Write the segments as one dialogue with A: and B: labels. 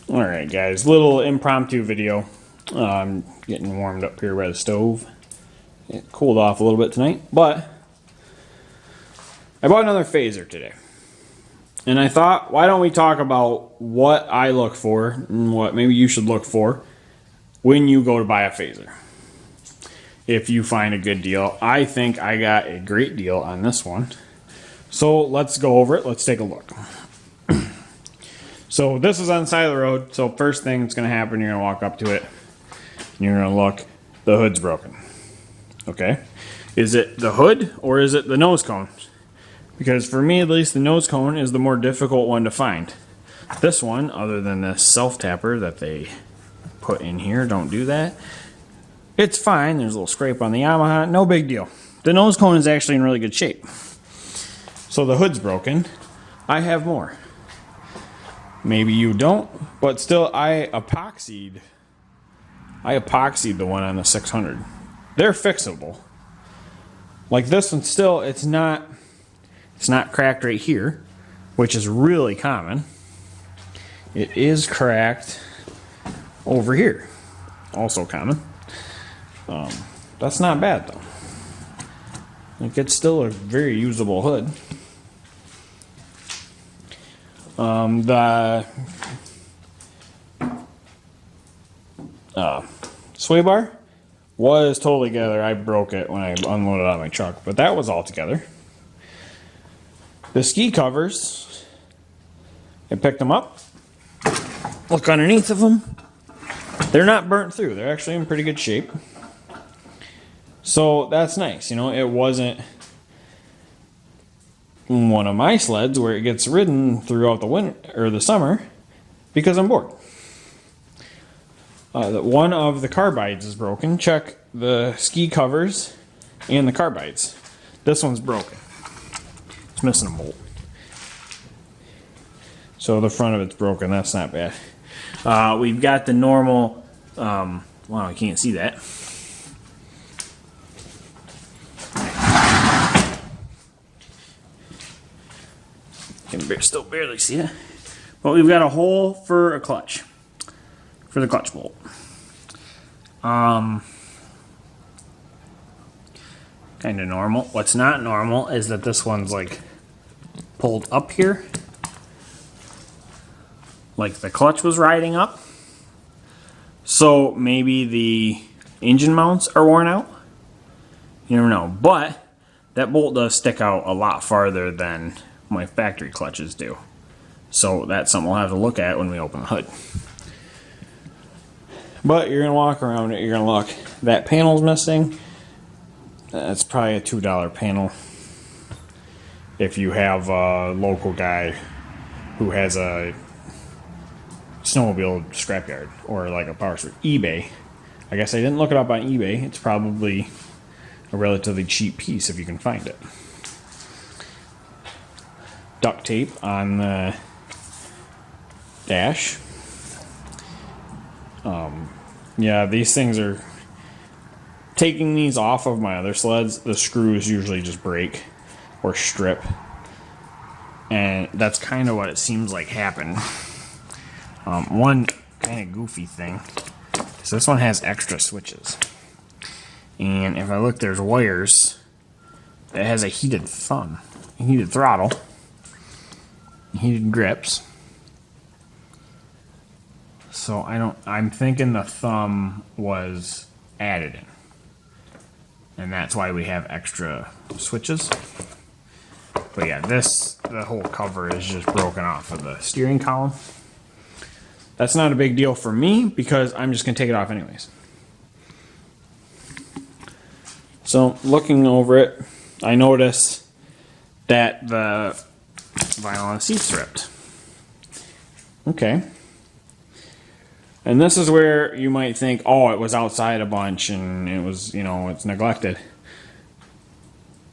A: Alright guys, little impromptu video. I'm getting warmed up here by the stove. It cooled off a little bit tonight, but I bought another phaser today. And I thought, why don't we talk about what I look for and what maybe you should look for when you go to buy a phaser. If you find a good deal. I think I got a great deal on this one. So let's go over it. Let's take a look. So this is on the side of the road. So first thing that's going to happen, you're going to walk up to it. And you're going to look. The hood's broken. Okay. Is it the hood or is it the nose cone? Because for me at least, the nose cone is the more difficult one to find. This one, other than the self-tapper that they put in here, don't do that. It's fine. There's a little scrape on the Yamaha. No big deal. The nose cone is actually in really good shape. So the hood's broken. I have more. Maybe you don't, but still I epoxied the one on the 600. They're fixable. Like this one still, it's not cracked right here, which is really common. It is cracked over here. Also common. That's not bad though. Like it's still a very usable hood. The sway bar was totally together. I broke it when I unloaded out of my truck, but that was all together. The ski covers, I picked them up. Look underneath of them. They're not burnt through. They're actually in pretty good shape. So that's nice. You know, it wasn't one of my sleds where it gets ridden throughout the winter or the summer because I'm bored. One of the carbides is broken. Check the ski covers and the carbides. This one's broken. It's missing a bolt. So the front of it's broken. That's not bad. We've got the normal. Wow, I can't see that. Can still barely see it. But we've got a hole for a clutch. For the clutch bolt. Kind of normal. What's not normal is that this one's like pulled up here. Like the clutch was riding up. So maybe the engine mounts are worn out. You never know. But that bolt does stick out a lot farther than my factory clutches do. So that's something we'll have to look at when we open the hood. But you're going to walk around it, you're going to look. That panel's missing. That's probably a $2 panel. If you have a local guy who has a snowmobile scrapyard or like a power store. eBay. I guess I didn't look it up on eBay. It's probably a relatively cheap piece if you can find it. Duct tape on the dash. Yeah, these things are taking these off of my other sleds. The screws usually just break or strip, and that's kind of what it seems like happened. One kind of goofy thing is this one has extra switches, and if I look, there's wires that has a heated thumb, a heated throttle, heated grips. So I'm thinking the thumb was added in. And that's why we have extra switches. But yeah, the whole cover is just broken off of the steering column. That's not a big deal for me because I'm just going to take it off anyways. So looking over it, I notice that the vinyl on the seat's ripped. Okay. And this is where you might think, oh, it was outside a bunch and it was, you know, it's neglected.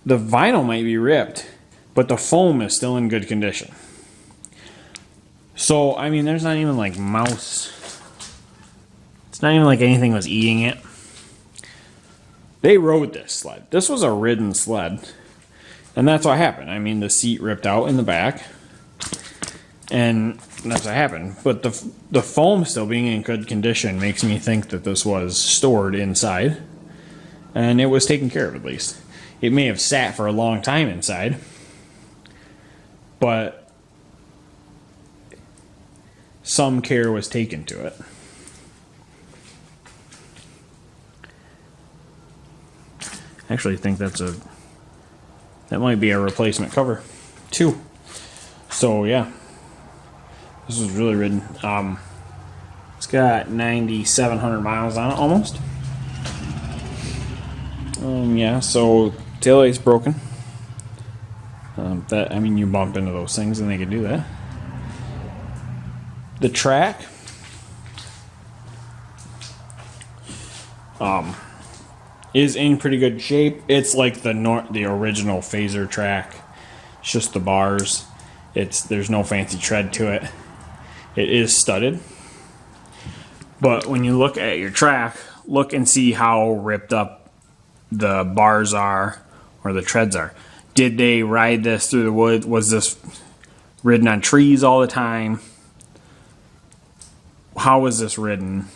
A: The vinyl might be ripped, but the foam is still in good condition. So, I mean, there's not even like mouse. It's not even like anything was eating it. They rode this sled. This was a ridden sled. And that's what happened. I mean, the seat ripped out in the back. And that's what happened. But the foam still being in good condition makes me think that this was stored inside, and it was taken care of at least. It may have sat for a long time inside, but some care was taken to it. I actually think that might be a replacement cover too. So yeah, this was really ridden. It's got 9,700 miles on it almost. Yeah, so taillight's broken. You bump into those things and they can do that. The track, is in pretty good shape. It's like the original Phazer track. It's just the bars. There's no fancy tread to it. It is studded. But when you look at your track, look and see how ripped up the bars are or the treads are. Did they ride this through the woods? Was this ridden on trees all the time? How was this ridden?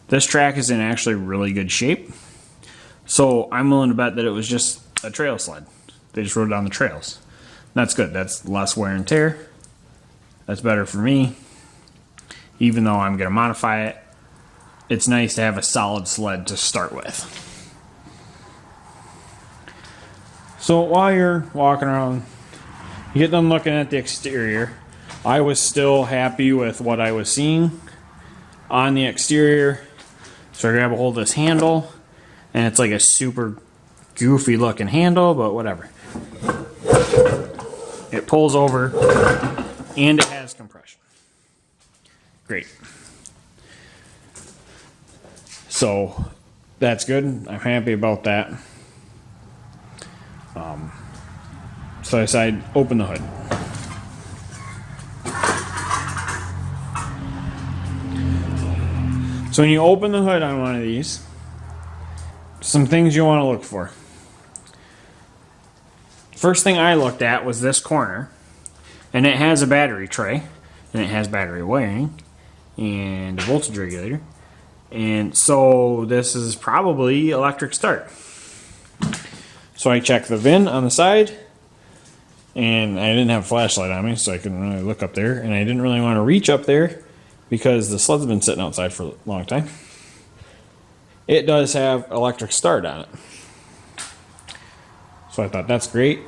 A: This track is in actually really good shape. So I'm willing to bet that it was just a trail sled. They just rode it on the trails. That's good. That's less wear and tear. That's better for me. Even though I'm going to modify it, it's nice to have a solid sled to start with. So while you're walking around, you get done looking at the exterior. I was still happy with what I was seeing on the exterior. So I grab a hold of this handle, and it's like a super goofy looking handle, but whatever. It pulls over, and it has compression. Great. So that's good. I'm happy about that. So I decided open the hood. So when you open the hood on one of these, some things you want to look for. First thing I looked at was this corner, and it has a battery tray, and it has battery wiring, and a voltage regulator, and so this is probably electric start. So I checked the VIN on the side, and I didn't have a flashlight on me, so I couldn't really look up there, and I didn't really want to reach up there because the sled's been sitting outside for a long time. It does have electric start on it. So I thought that's great.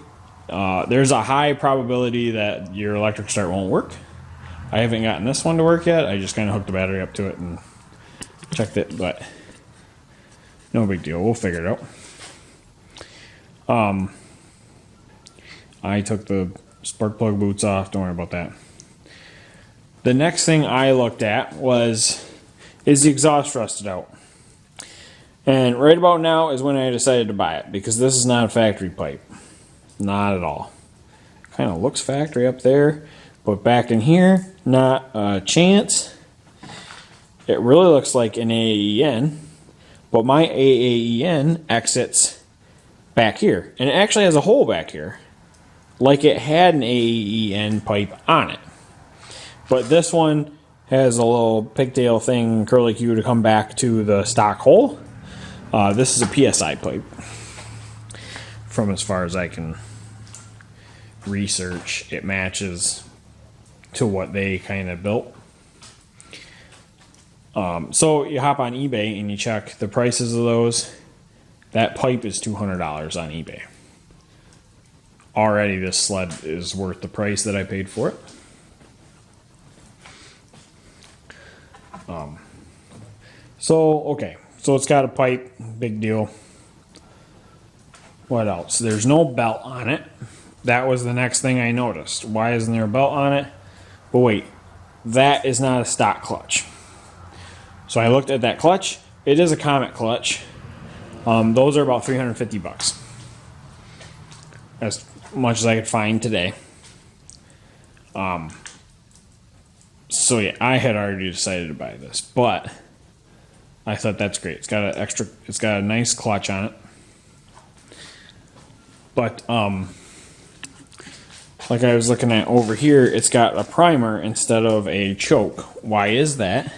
A: There's a high probability that your electric start won't work. I haven't gotten this one to work yet. I just kind of hooked the battery up to it and checked it, but no big deal. We'll figure it out. I took the spark plug boots off. Don't worry about that. The next thing I looked at is the exhaust rusted out. And right about now is when I decided to buy it, because this is not a factory pipe. Not at all. Kind of looks factory up there, but back in here, not a chance. It really looks like an AAEN, but my AAEN exits back here. And it actually has a hole back here, like it had an AAEN pipe on it. But this one has a little pigtail thing, curlicue, to come back to the stock hole. This is a PSI pipe, from as far as I can research. It matches to what they kind of built. So you hop on eBay and you check the prices of those. That pipe is $200 on eBay. Already this sled is worth the price that I paid for it. So it's got a pipe, big deal. What else? There's no belt on it. That was the next thing I noticed. Why isn't there a belt on it? But wait, that is not a stock clutch. So I looked at that clutch. It is a Comet clutch. Those are about $350. As much as I could find today. So yeah, I had already decided to buy this, but I thought that's great. It's got a nice clutch on it. But like I was looking at over here, it's got a primer instead of a choke. Why is that?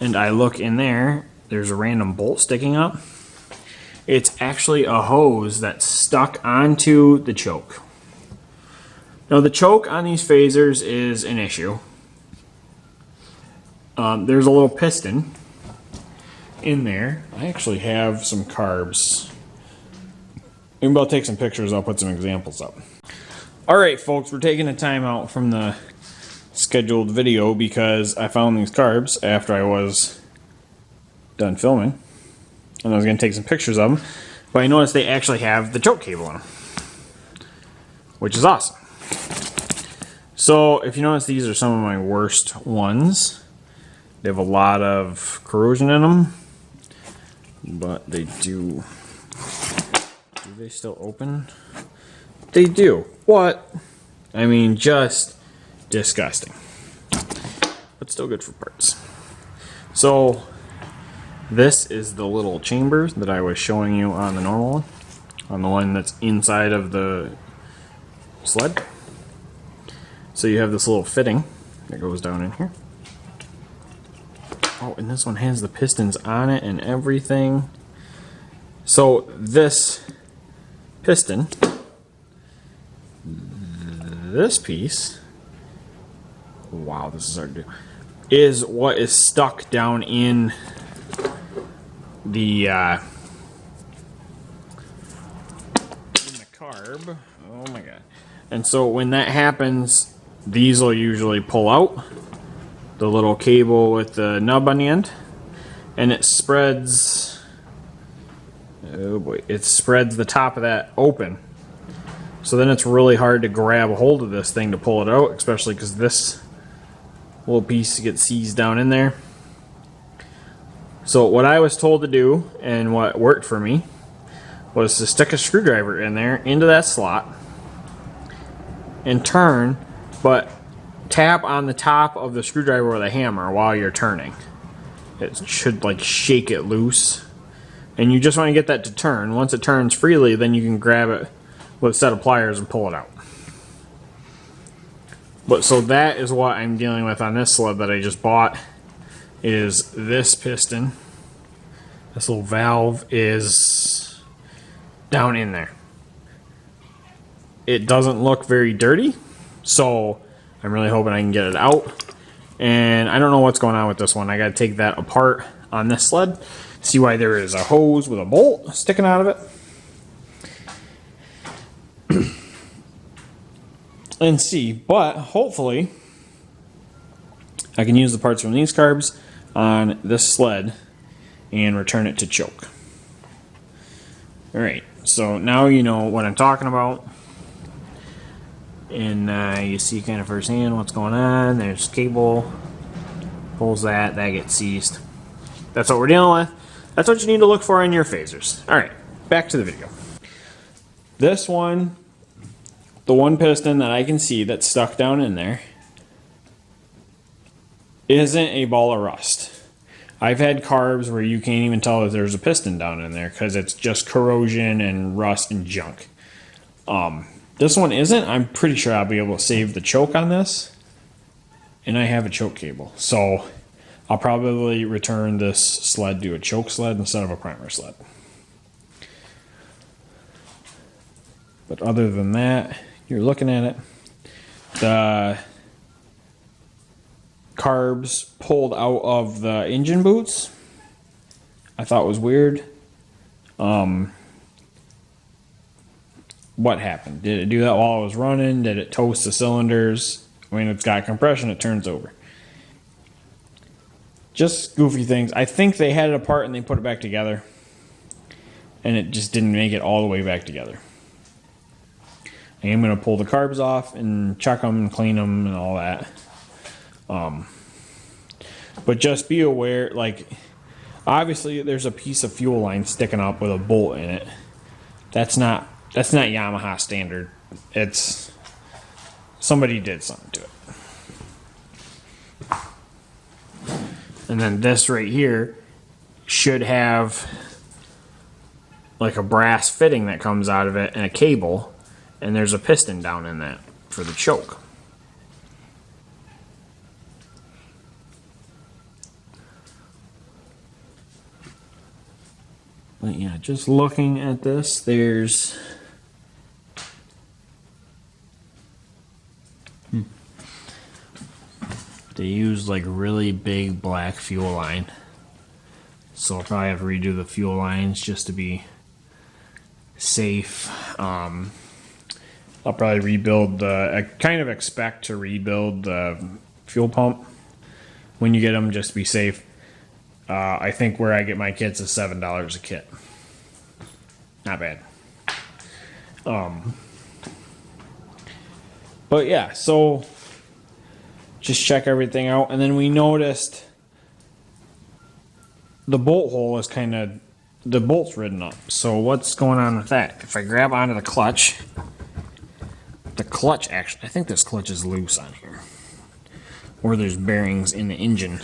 A: And I look in there, there's a random bolt sticking up. It's actually a hose that's stuck onto the choke. Now the choke on these phasers is an issue. There's a little piston in there. I actually have some carbs. Maybe I'll take some pictures, I'll put some examples up. Alright folks, we're taking a time out from the scheduled video because I found these carbs after I was done filming. And I was going to take some pictures of them. But I noticed they actually have the choke cable in them, which is awesome. So if you notice, these are some of my worst ones. They have a lot of corrosion in them. But they do... Do they still open? They do. What? I mean, just disgusting. But still good for parts. So, this is the little chamber that I was showing you on the normal one. On the one that's inside of the sled. So you have this little fitting that goes down in here. Oh, and this one has the pistons on it and everything. So this piston, this piece, wow, this is hard to do, is what is stuck down in the carb. Oh my god. And so when that happens, these will usually pull out the little cable with the nub on the end, and it spreads, oh boy, it spreads the top of that open. So then it's really hard to grab a hold of this thing to pull it out, especially because this little piece gets seized down in there. So what I was told to do, and what worked for me, was to stick a screwdriver in there into that slot and turn, but tap on the top of the screwdriver with a hammer while you're turning. It should like shake it loose, and you just want to get that to turn. Once it turns freely, then you can grab it with a set of pliers and pull it out. But so that is what I'm dealing with on this sled that I just bought, is this piston. This little valve is down in there. It doesn't look very dirty, so I'm really hoping I can get it out. And I don't know what's going on with this one. I gotta take that apart on this sled, see why there is a hose with a bolt sticking out of it. And see, but hopefully I can use the parts from these carbs on this sled and return it to choke. Alright, so now you know what I'm talking about, and you see kind of firsthand what's going on. There's cable, pulls that gets seized. That's what we're dealing with. That's what you need to look for in your phasers. Alright, back to the video. This one, the one piston that I can see that's stuck down in there, isn't a ball of rust. I've had carbs where you can't even tell that there's a piston down in there because it's just corrosion and rust and junk. This one isn't. I'm pretty sure I'll be able to save the choke on this, and I have a choke cable, so I'll probably return this sled to a choke sled instead of a primer sled. But other than that, you're looking at it, the carbs pulled out of the engine boots. I thought was weird. What happened? Did it do that while I was running? Did it toast the cylinders? I mean, it's got compression, it turns over. Just goofy things. I think they had it apart and they put it back together, and it just didn't make it all the way back together. I am going to pull the carbs off and chuck them and clean them and all that. But just be aware, like, obviously there's a piece of fuel line sticking up with a bolt in it. That's not Yamaha standard. It's somebody did something to it. And then this right here should have like a brass fitting that comes out of it and a cable, and there's a piston down in that for the choke. But yeah, just looking at this, there's they use like really big black fuel line, so I'll probably have to redo the fuel lines just to be safe. I'll probably rebuild I kind of expect to rebuild the fuel pump when you get them, just to be safe. I think where I get my kits is $7 a kit. Not bad. But yeah, so just check everything out. And then we noticed the bolt hole is kind of, the bolt's ridden up. So what's going on with that? If I grab onto the clutch actually, I think this clutch is loose on here. Or there's bearings in the engine.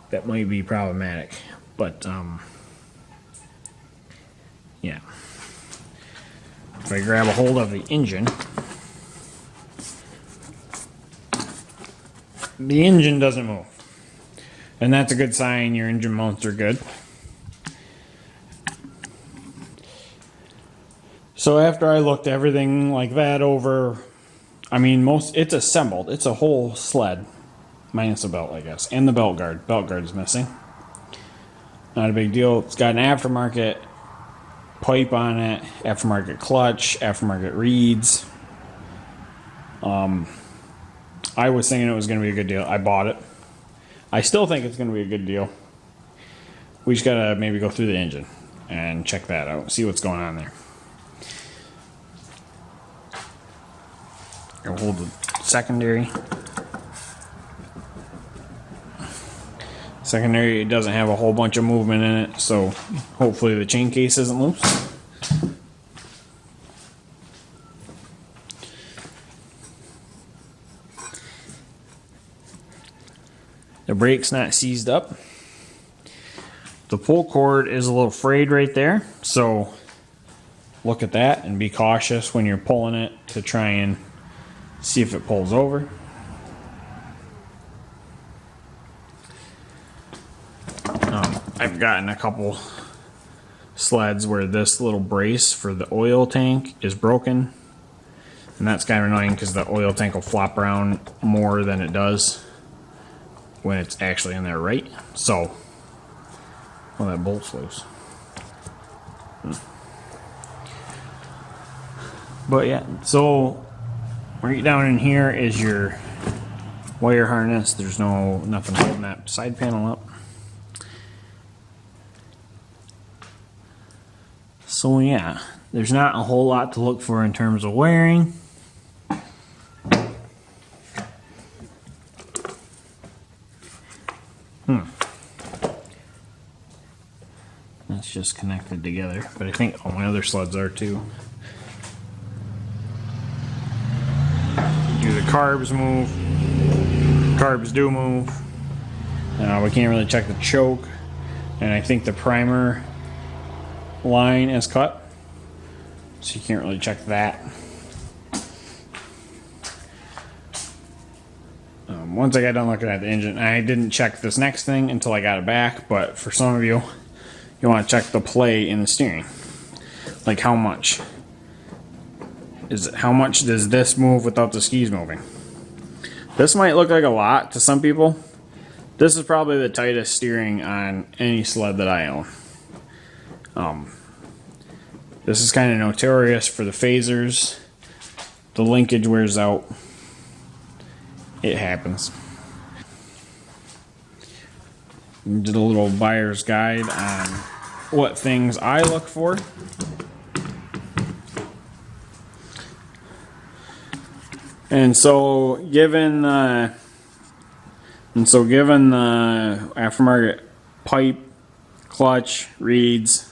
A: That might be problematic, but yeah. If I grab a hold of the engine doesn't move, and that's a good sign your engine mounts are good. So after I looked everything like that over, I mean, it's assembled. It's a whole sled. Minus the belt, I guess. And the belt guard. Belt guard is missing. Not a big deal. It's got an aftermarket pipe on it. Aftermarket clutch. Aftermarket reeds. I was thinking it was going to be a good deal. I bought it. I still think it's going to be a good deal. We just got to maybe go through the engine and check that out. See what's going on there. I'll hold the secondary. Secondary, it doesn't have a whole bunch of movement in it, so hopefully the chain case isn't loose. The brake's not seized up. The pull cord is a little frayed right there, so look at that and be cautious when you're pulling it to try and see if it pulls over. I've gotten a couple sleds where this little brace for the oil tank is broken, and that's kind of annoying because the oil tank will flop around more than it does when it's actually in there right. So, well, that bolt's loose. But yeah, so right down in here is your wire harness. There's nothing holding that side panel up. So yeah, there's not a whole lot to look for in terms of wiring. That's just connected together, but I think all my other sleds are too. Do the carbs move? Carbs do move. We can't really check the choke, and I think the primer line is cut, so you can't really check that. Once I got done looking at the engine, I didn't check this next thing until I got it back, but for some of you, you want to check the play in the steering. Like how much does this move without the skis moving? This might look like a lot to some people. This is probably the tightest steering on any sled that I own. This is kind of notorious for the phasers. The linkage wears out. It happens. Did a little buyer's guide on what things I look for. And so given the aftermarket pipe, clutch, reeds,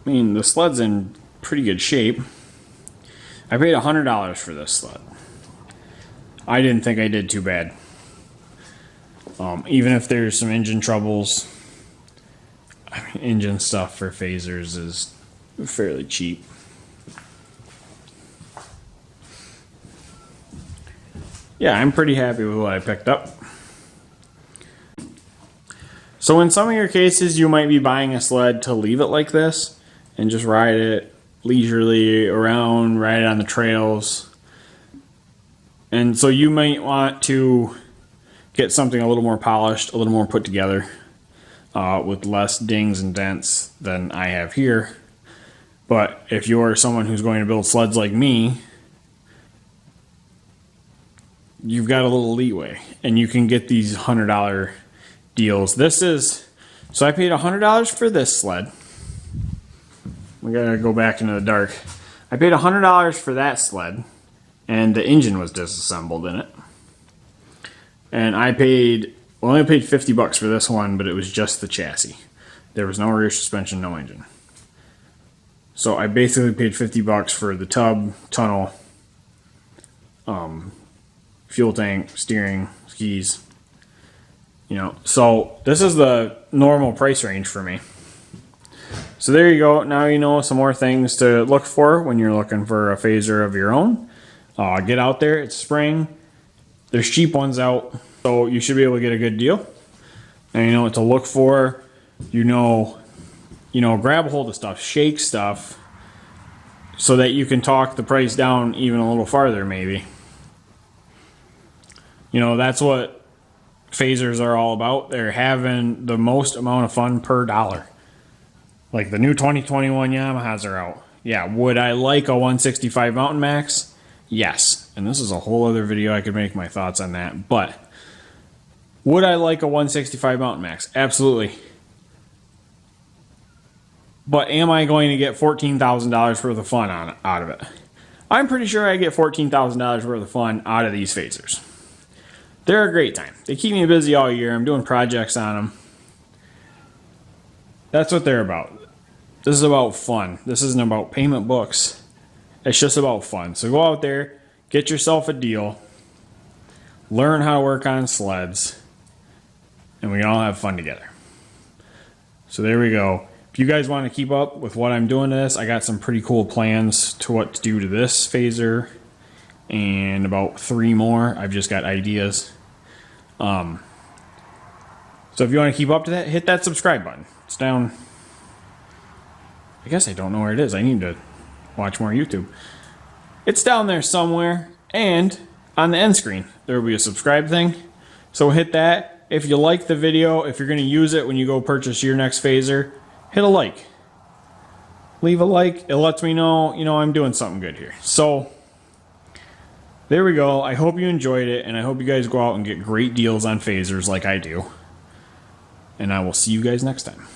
A: I mean, the sled's in pretty good shape. I paid $100 for this sled. I didn't think I did too bad. Even if there's some engine troubles, I mean, engine stuff for phasers is fairly cheap. yeah, I'm pretty happy with what I picked up. So in some of your cases, you might be buying a sled to leave it like this and just ride it leisurely around, ride it on the trails. And so you might want to get something a little more polished, a little more put together, with less dings and dents than I have here. But if you're someone who's going to build sleds like me, you've got a little leeway, and you can get these $100 deals. So I paid $100 for this sled. We gotta go back into the dark. I paid $100 for that sled, and the engine was disassembled in it. And I only paid $50 for this one, but it was just the chassis. There was no rear suspension, no engine. So I basically paid $50 for the tub, tunnel, fuel tank, steering, skis. So this is the normal price range for me. So there you go. Now you know some more things to look for when you're looking for a phaser of your own. Get out there. It's spring. There's cheap ones out, so you should be able to get a good deal. And you know what to look for. Grab a hold of stuff, shake stuff, so that you can talk the price down even a little farther, maybe. That's what phasers are all about. They're having the most amount of fun per dollar. Like the new 2021 Yamahas are out. Yeah, would I like a 165 Mountain Max? Yes. And this is a whole other video. I could make my thoughts on that. But would I like a 165 Mountain Max? Absolutely. But am I going to get $14,000 worth of fun out of it? I'm pretty sure I get $14,000 worth of fun out of these phasers. They're a great time. They keep me busy all year. I'm doing projects on them. That's what they're about. This is about fun. This isn't about payment books. It's just about fun. So go out there, get yourself a deal, learn how to work on sleds, and we can all have fun together. So there we go. If you guys want to keep up with what I'm doing to this, I got some pretty cool plans to what to do to this phaser and about 3 more. I've just got ideas. So if you want to keep up to that, hit that subscribe button. It's down. I guess I don't know where it is. I need to watch more YouTube. It's down there somewhere, and on the end screen there will be a subscribe thing. So hit that. If you like the video, if you're going to use it when you go purchase your next phaser, hit a like. Leave a like. It lets me know, I'm doing something good here. So there we go. I hope you enjoyed it, and I hope you guys go out and get great deals on phasers like I do. And I will see you guys next time.